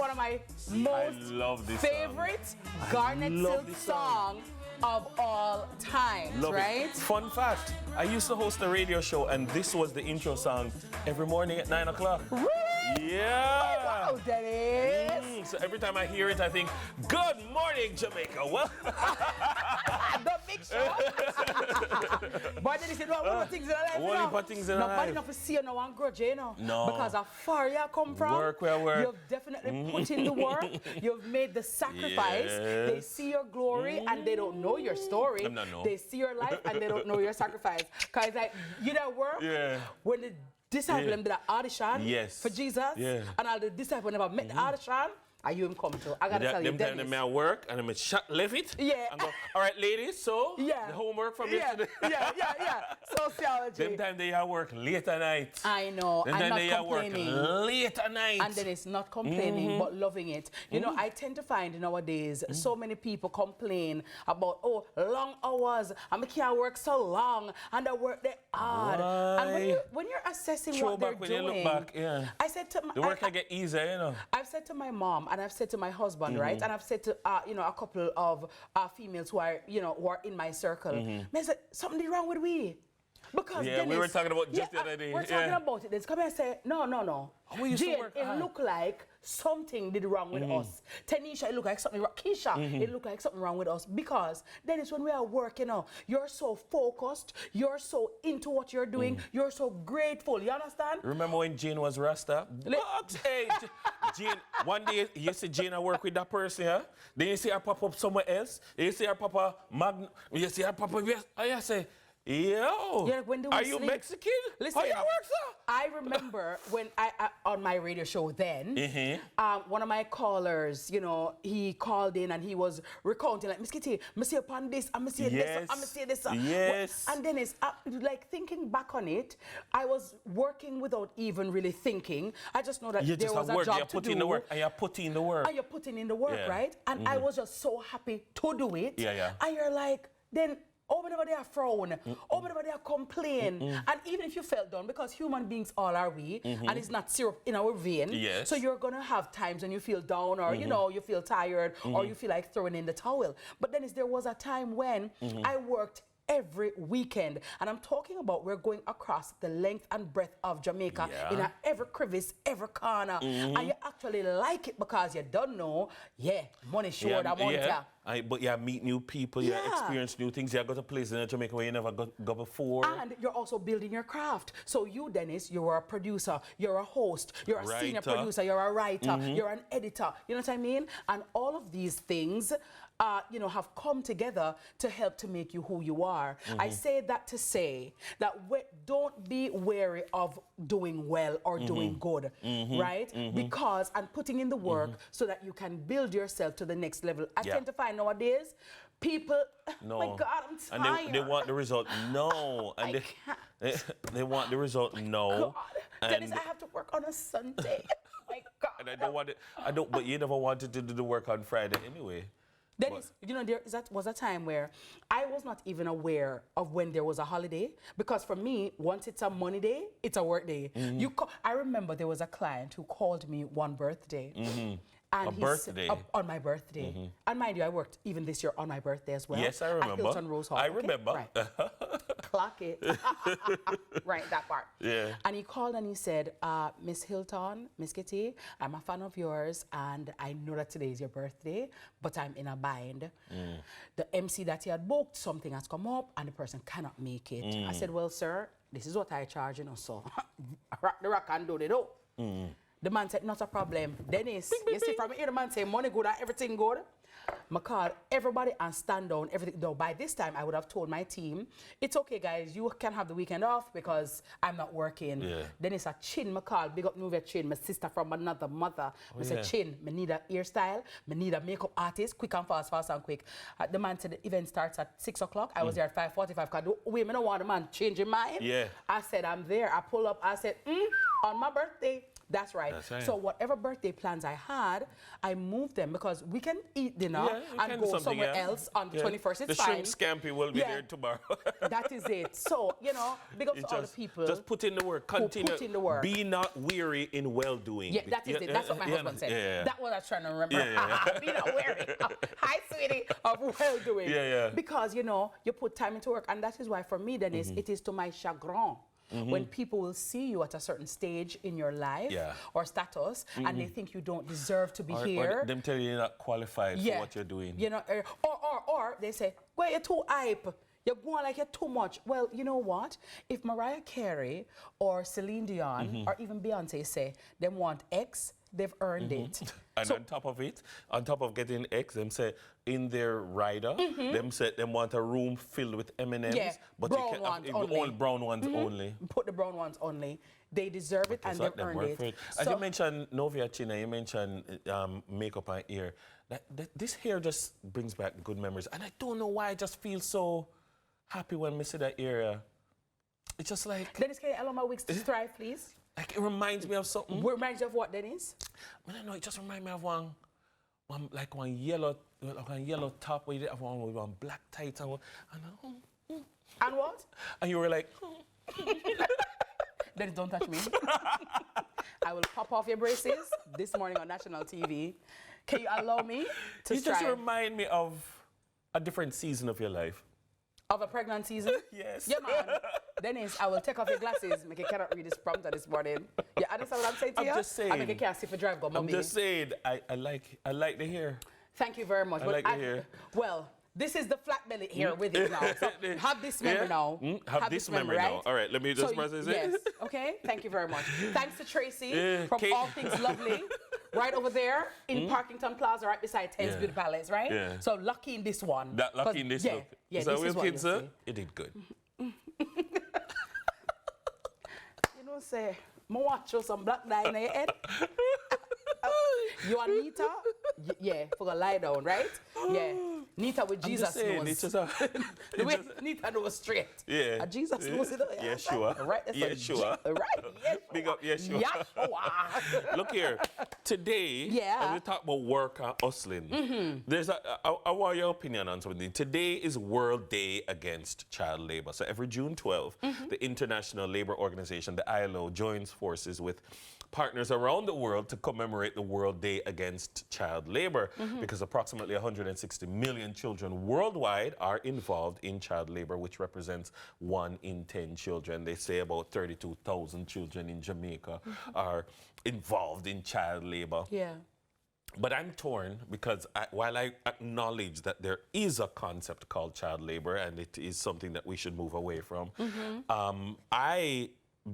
one of my most favorite Garnet Silk song of all time, right? Fun fact, I used to host a radio show and this was the intro song every morning at 9 o'clock. Really? Yeah. Oh, wow, Dennis. So every time I hear it, I think, good morning, Jamaica. Well, the big show. But then you said, one of things in life, one things in life. Nobody enough to see you now and grudge, you know. No. Because how far you come from. Work where work. You've definitely put in the work. You've made the sacrifice. Yes. They see your glory and they don't know your story. They see your life and they don't know your sacrifice. Because like, you know work? Yeah. When the disciples did an audition for Jesus, and all the disciples never met the audition, are you him come to? I gotta tell you, Dennis. Them time I work and I'm shut left it. Yeah. And go, all right, ladies, so the homework from yesterday. Yeah. Sociology. Them time they are work late at night. I know. Them I'm time they not are work complaining. late at night. And then it's not complaining, but loving it. You know, I tend to find nowadays so many people complain about, oh, long hours, and I can't work so long, and I work there hard. And when you're assessing what they're doing, you look back, I said to my, the work can get easier, you know. I've said to my mom, and I've said to my husband, right, and I've said to you know, a couple of females who are, you know, who are in my circle. I said, something wrong with we. Because Dennis, we were talking about just the other day. We're talking about it. Then come and say, no. Jane, it looked like something did wrong with us. Tanisha, it looked like something wrong. Keisha, it looked like something wrong with us. Because Dennis, when we are working, you know, you're so focused, you're so into what you're doing, you're so grateful. You understand? Remember when Jane was Rasta? Hey, Jane, one day you see Jane I work with that person, yeah? Then you see her pop up somewhere else. Then you see her pop up you see her pop up, and you say, yo, are you Mexican? Listen, how you work, sir? I remember when I on my radio show then, one of my callers, you know, he called in and he was recounting like, Miss Kitty, I see upon this, I'm see this, I'm see this. Yes. And then it's like thinking back on it, I was working without even really thinking. I just know that there was a job to do. And you're putting in the work. And you're putting in the work, right? And I was just so happy to do it. And you're like, then over there are frown, over there are complain. And even if you felt done, because human beings all are we, and it's not syrup in our vein, so you're gonna have times when you feel down or you know, you feel tired or you feel like throwing in the towel. But then there was a time when I worked every weekend, and I'm talking about we're going across the length and breadth of Jamaica in every crevice, every corner, and you actually like it because you don't know, money short, I want ya. But you meet new people, you experience new things, you go to places in Jamaica where you never go before. And you're also building your craft. So you, Dennis, you're a producer, you're a host, you're a senior producer, you're a writer, you're an editor, you know what I mean? And all of these things, you know, have come together to help to make you who you are. I say that to say that don't be wary of doing well or doing good, right? Because, and putting in the work so that you can build yourself to the next level. I tend to find nowadays, people, oh my God, I'm tired. And they want the result, and they want the result, God. Dennis, I have to work on a Sunday. Oh my God. And I don't want it, but you never wanted to do the work on Friday anyway. Dennis, you know, there was a time where I was not even aware of when there was a holiday, because for me, once it's a money day, it's a work day. I remember there was a client who called me one birthday. And on my birthday. And mind you, I worked even this year on my birthday as well. Yes, I remember. At Hilton Rose Hall. I remember. Right. Clock it. Right, that part. Yeah. And he called and he said, Miss Hylton, Miss Kitty, I'm a fan of yours and I know that today is your birthday, but I'm in a bind. The MC that he had booked, something has come up and the person cannot make it. I said, well, sir, this is what I charge, you know, so rock the rock and do the dough. The man said, not a problem. Dennis, you see from here, the man said, money good and everything good. I called everybody and stand down, everything. Though by this time, I would have told my team, it's okay, guys, you can have the weekend off because I'm not working. Dennis, a Chin, I called, big up Nuvia Chin, my sister from another mother. I said, Chin, I need a hairstyle, I need a makeup artist, quick and fast, fast and quick. The man said the event starts at 6 o'clock. I was there at 5:45, because women don't want the man changing mind. I said, I'm there. I pull up, I said, on my birthday. That's right. So whatever birthday plans I had, I moved them because we can eat eat dinner Yeah, you can and do go something, somewhere yeah. else on the Yeah. 21st. It's the fine. shrimp scampi will be Yeah. there tomorrow. That is it. So, you know, big ups You to all the people. Just put in the work. who Continue. put in the work. Be not weary in well-doing. Yeah, that is it. That's what my husband said. Yeah. That was I was trying to remember. Yeah. Be not weary. Hi, sweetie. Of well-doing. Yeah. Because, you know, you put time into work. And that is why, for me, Dennis, it is to my chagrin. When people will see you at a certain stage in your life or status, and they think you don't deserve to be here. Or them tell you you're not qualified for what you're doing. You know, or they say, well, you're too hype. You're going like you're too much. Well, you know what? If Mariah Carey or Celine Dion or even Beyonce say them want X, they've earned it. And So- on top of it, on top of getting X, them say in their rider, them say them want a room filled with M&Ms, Yeah, but brown you can ones have only. all brown ones only. Put the brown ones only. They deserve it and So they've them earned work it. for it. As you mentioned Novia China, you mentioned makeup and hair. This hair just brings back good memories. And I don't know why I just feel so happy when I see that area. It's just like, Dennis, can you allow my wigs to thrive, please? like it reminds me of something. Reminds you of what, Dennis? I don't know, it just reminds me of one yellow top where you did have one black tights and And what? and you were like, Dennis, don't touch me. I will pop off your braces this morning on national TV. Can you allow me to you just strive remind me of a different season of your life. of a pregnant season? Yes. Yeah, man. Dennis, I will take off your glasses. Make you cannot read this prompter this morning. You understand what I'm saying to you? I'm just saying. I make you can't see for drive, go, I'm mommy. just saying, I like the hair. Thank you very much. I But like the hair. Well, this is the flat belly here with it now. So have this memory now. Have this memory now. right? All right, let me just So process yes, it. okay. Thank you very much. Thanks to Tracy from Kate. All Things Lovely, right over there in Parkington Plaza, right beside Thames Yeah. Beauty Palace, right? Yeah. So lucky in this one. That lucky 'Cause- in this yeah, look. Yeah, So this is what kids, you see. you did good. You know, say, I watch you some black dye in your head. You and Nita? Yeah, for a lie down, right? Yeah. Nita with I'm Jesus just saying, knows. it's just a, The way Nita knows straight. Yeah. Jesus knows it. Yeah, sure. Right. That's Yeah, a sure. Right. Yes. Big up, yes, sure. Yeshua. Look here, today, Yeah. as we talk about work and hustling, there's I want your opinion on something. Today is World Day Against Child Labor. So every June 12th, the International Labor Organization, the ILO, joins forces with partners around the world to commemorate the World Day Against Child Labor because approximately 160 million children worldwide are involved in child labor, which represents 1 in 10 children. They say about 32,000 children in Jamaica are involved in child labor. Yeah. But I'm torn because while I acknowledge that there is a concept called child labor and it is something that we should move away from, I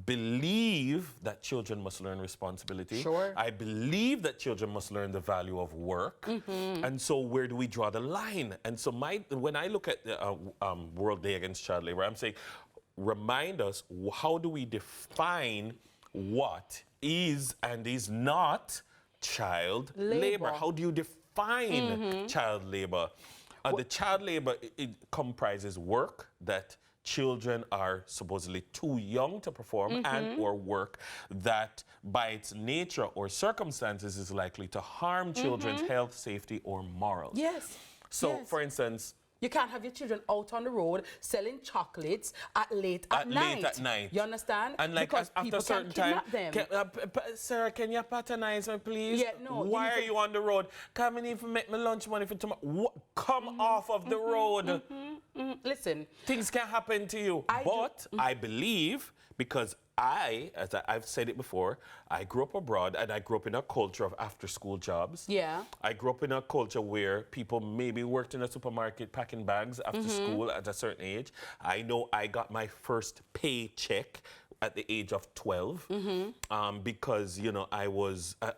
believe that children must learn responsibility. Sure. I believe that children must learn the value of work. And so where do we draw the line? And so when I look at the World Day Against Child Labor, I'm saying, remind us, how do we define what is and is not child labor? How do you define child labor? The child labor, it comprises work that children are supposedly too young to perform and or work that by its nature or circumstances is likely to harm children's health, safety, or morals. Yes. So, Yes. for instance, You can't have your children out on the road selling chocolates late at night. Late at night. You understand? And like because after people a certain can time, kidnap them. sir, can you patronize me, please? Yeah, no, you Why need are to- you on the road? Come and even make me lunch money for tomorrow. Come off of the road. Listen, Things can happen to you. But I believe, because as I've said it before, I grew up abroad and I grew up in a culture of after-school jobs. Yeah. I grew up in a culture where people maybe worked in a supermarket packing bags after school at a certain age. I know I got my first paycheck at the age of 12 because, you know, I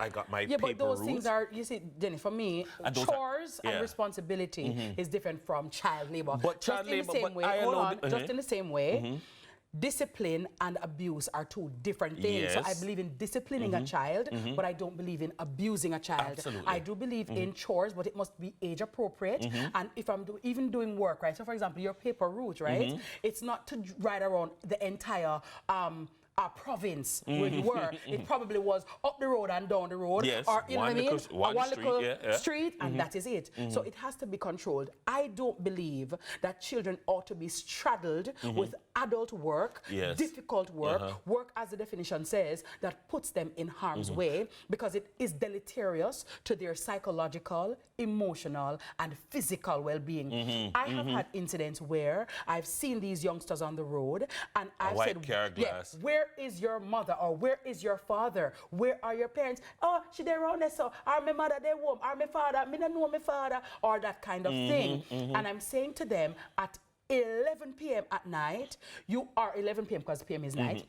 got my yeah, paper but those route. things are, you see, Jenny, for me, And those chores are- and yeah. responsibility is different from child labor. But Just child in the labor, same but way, I hold allowed- on, just in the same way, discipline and abuse are two different things. So I Yes. believe in disciplining a child, but I don't believe in abusing a child. Absolutely. I do believe in chores, but it must be age appropriate. And if I'm even doing work, right? So for example, your paper route, right? It's not to ride around the entire a province where you were. It probably was up the road and down the road. Yes, or, you know what I mean? One street, little street, and that is it. So it has to be controlled. I don't believe that children ought to be straddled with adult work, difficult work, work as the definition says, that puts them in harm's way, because it is deleterious to their psychological, emotional, and physical well-being. I have had incidents where I've seen these youngsters on the road, and I've said, where is your mother, or where is your father? Where are your parents? Oh, she there around there, so are my mother there home? Are my father? Me don't know my father, or that kind of thing. And I'm saying to them at 11 p.m. at night, you are 11 p.m. because PM is night.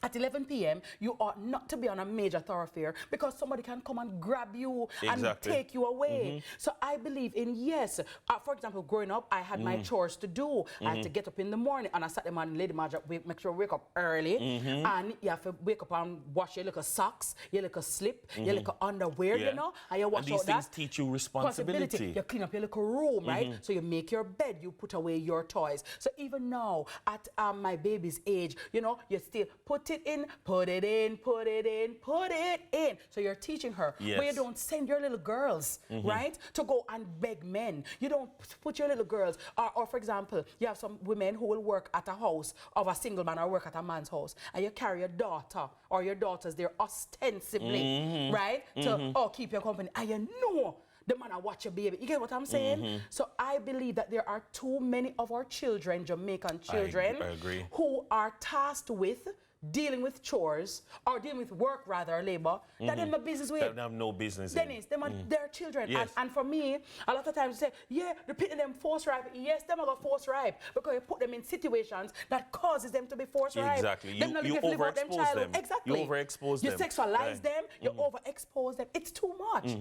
At 11 p.m., you ought not to be on a major thoroughfare, because somebody can come and grab you and take you away. So I believe in, yes, for example, growing up, I had my chores to do. I had to get up in the morning, and I sat them on Lady Marja, make sure I wake up early. And you have to wake up and wash your little socks, your little slip, your little underwear, you know, and you wash and these out that. things teach you responsibility. You clean up your little room, right? So you make your bed, you put away your toys. So even now, at my baby's age, you know, you still put it in, put it in, put it in, put it in. So you're teaching her. But you don't send your little girls, right, to go and beg men. You don't put your little girls, or for example, you have some women who will work at a house of a single man or work at a man's house, and you carry your daughter or your daughters there ostensibly, right, to keep your company, and you know the man I watch your baby. You get what I'm saying? So I believe that there are too many of our children, Jamaican children, I agree, who are tasked with dealing with chores, or dealing with work rather, or labor, that they have no business with. They have no business Dennis, them are their children. And for me, a lot of times say, yeah, they're putting them force ripe. Yes, them are going force ripe, because you put them in situations that causes them to be force ripe. Exactly. Them You overexpose them. Exactly. You overexpose them. You sexualize them, you overexpose them. It's too much.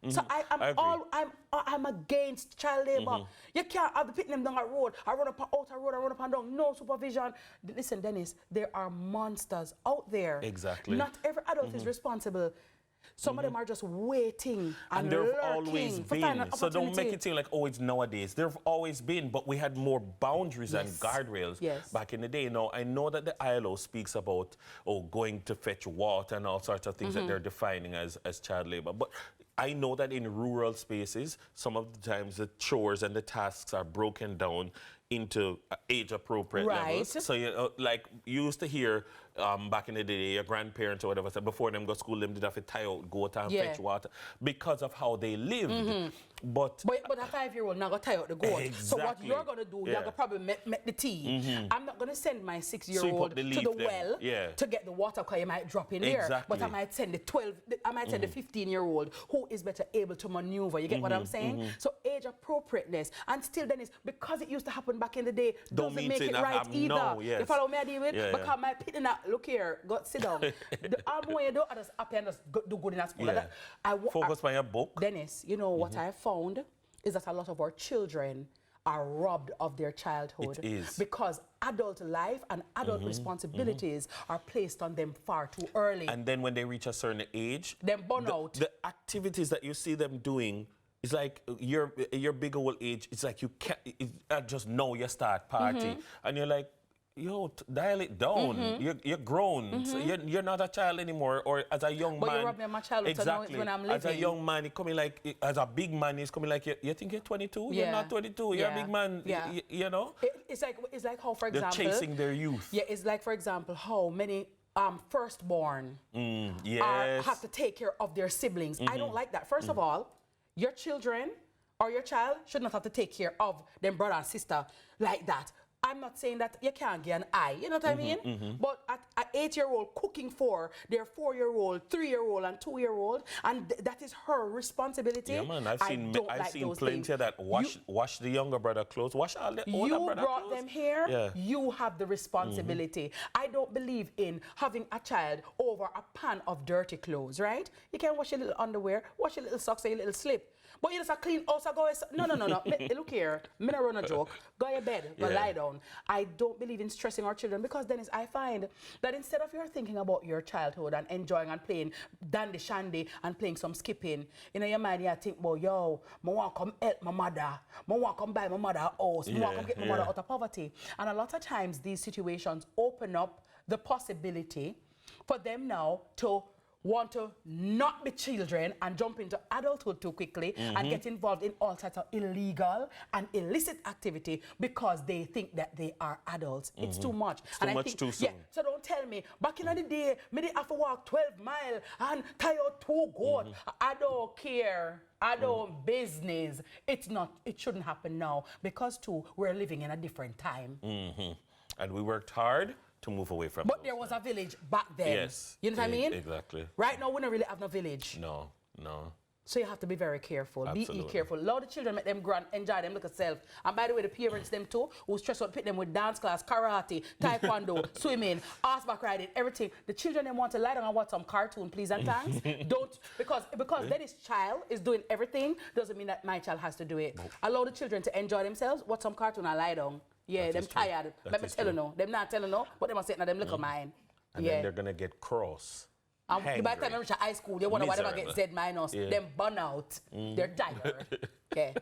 So I'm against child labor. You can't have the putting them down a road, I run up and out a road, I run up and down, no supervision. Listen, Dennis, there are monsters out there. Exactly. Not every adult is responsible. Some of them are just waiting and there've always been. So don't make it seem like, oh, it's nowadays. There've always been, but we had more boundaries and guardrails back in the day. Now, I know that the ILO speaks about, going to fetch water and all sorts of things that they're defining as child labor. But I know that in rural spaces, some of the times the chores and the tasks are broken down into age-appropriate levels. So, you know, like you used to hear back in the day, your grandparents or whatever said before them go to school, them did have to tie out, go out and fetch water because of how they lived. But a 5-year-old not gonna tie out the goat. So what you're gonna do, you're gonna probably make the tea. I'm not gonna send my 6-year-old to the well to get the water, because you might drop in there. But I might send the 15-year-old who is better able to maneuver. You get what I'm saying? So age appropriateness, and still then because it used to happen back in the day, doesn't make it right either. You follow me, I deal with? Because my pitting that, look here, go sit down. The more you do, I just up and just do good in that school. Focus on your book. Dennis, you know what I found is that a lot of our children are robbed of their childhood. It is. Because adult life and adult responsibilities are placed on them far too early. And then when they reach a certain age, them burn out. The activities that you see them doing, it's like your big old age, it's like you can't, just know you start party. And you're like, yo, dial it down. You're grown. So you're not a child anymore. Or as a young man. But you robbed me of my childhood. Exactly. When I'm living. As a young man, it's coming like, as a big man, it's coming like, you think you're 22? You're not 22. You're a big man. You know? It's like how, for example. They're chasing their youth. Yeah, it's like, for example, how many firstborn have to take care of their siblings. I don't like that. First of all, your children or your child should not have to take care of them brother and sister like that. I'm not saying that you can't get an eye, you know what I mean? But at an 8-year-old cooking for their 4-year-old, 3-year-old, and 2-year-old, and that is her responsibility. Yeah, man, I've seen plenty of that. Wash the younger brother clothes, wash all the older brother clothes. You brought them here, you have the responsibility. I don't believe in having a child over a pan of dirty clothes, right? You can wash your little underwear, wash your little socks, your little slip. But you just a clean house, go. No. Look here, me not run a joke. Go to your bed, go lie down. I don't believe in stressing our children, because Dennis, I find that instead of you're thinking about your childhood and enjoying and playing dandy shandy and playing some skipping, in your mind you think, well, yo, I want to come help my mother, I want to come buy my mother a house, I want to come get my mother out of poverty. And a lot of times these situations open up the possibility for them now to want to not be children and jump into adulthood too quickly and get involved in all sorts of illegal and illicit activity because they think that they are adults. It's too much. It's too much too soon. Yeah, so don't tell me, back in the day, me have to walk 12 miles and tie out 2 goats. I don't care. I don't business. It's not, it shouldn't happen now because too, we're living in a different time. And we worked hard to move away from But there was a village back then. Yes. You know what I mean? Exactly. Right now, we don't really have no village. No. So you have to be very careful. Absolutely. Be careful. Allow the children, make them grow and enjoy them look at self. And by the way, the parents, them too, who stress out, put them with dance class, karate, taekwondo, swimming, horseback riding, everything. The children, them want to lie down and watch some cartoon, please and thanks. Don't, because then his child is doing everything, doesn't mean that my child has to do it. Allow the children to enjoy themselves, watch some cartoon and lie down. Yeah, them tired. Let me tell you no. Them not telling no, but them are sitting at them little mind. And then they're going to get cross. And by the time they reach high school, they wonder why they get Z minus. Yeah. Them burn out. They're tired. Okay.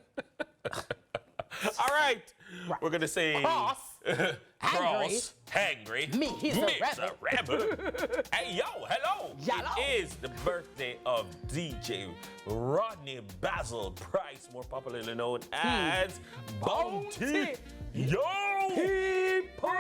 All right. We're going to say... Cross. Angry. Me, he's a rabbit. Hey, yo, hello. Yellow. It is the birthday of DJ Rodney Basil Price, more popularly known as Bounty. Yo! People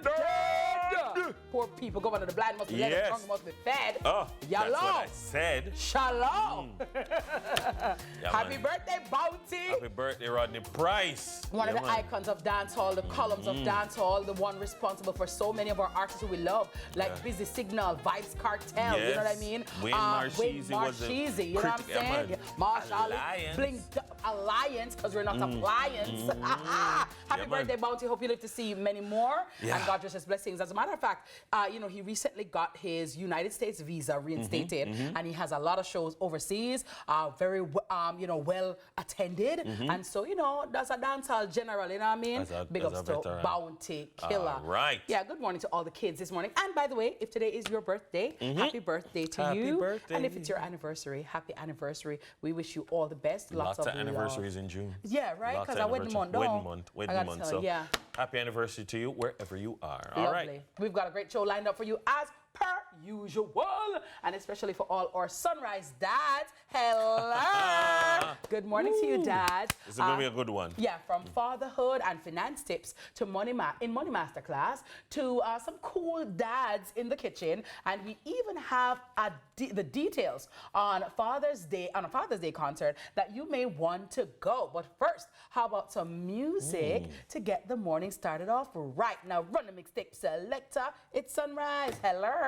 dead. Poor people going to the blind must be led, the strong must be fed. Oh, Yellow. that's what I said. Shalom. Yeah, Happy man. birthday, Bounty. Happy birthday, Rodney Price. One of the icons of dancehall, the columns of dancehall, the one responsible for so many of our artists who we love, like Busy Signal, Vibes Cartel, you know what I mean? Wayne Marcheesi was a you know what I'm saying? man. Marshall, Alliance. Bling Alliance, because we're not appliance. Happy birthday, Bounty. Hope you live to see many more. And God just his blessings. As a matter of fact, you know, he recently got his United States visa reinstated, and he has a lot of shows overseas, very, you know, well attended. And so, you know, that's a dancehall general, you know what I mean? Big ups to Bounty Killer. Right. Yeah, good morning to all the kids this morning. And by the way, if today is your birthday, happy birthday to Happy you. birthday. And if it's your anniversary, happy anniversary. We wish you all the best. Lots of love. anniversaries in June. Yeah, right? Lots Because of I wedding month, Wedding month. So yeah. happy anniversary to you wherever you are. Lovely. All right. We've got a great show lined up for you as per usual, and especially for all our sunrise dads. Hello. Good morning to you, dads. This is going to be a good one. Yeah, from fatherhood and finance tips to Money Masterclass to some cool dads in the kitchen, and we even have the details on Father's Day, on a Father's Day concert that you may want to go. But first, how about some music to get the morning started off right? Now run the mixtape selector. It's sunrise. Hello.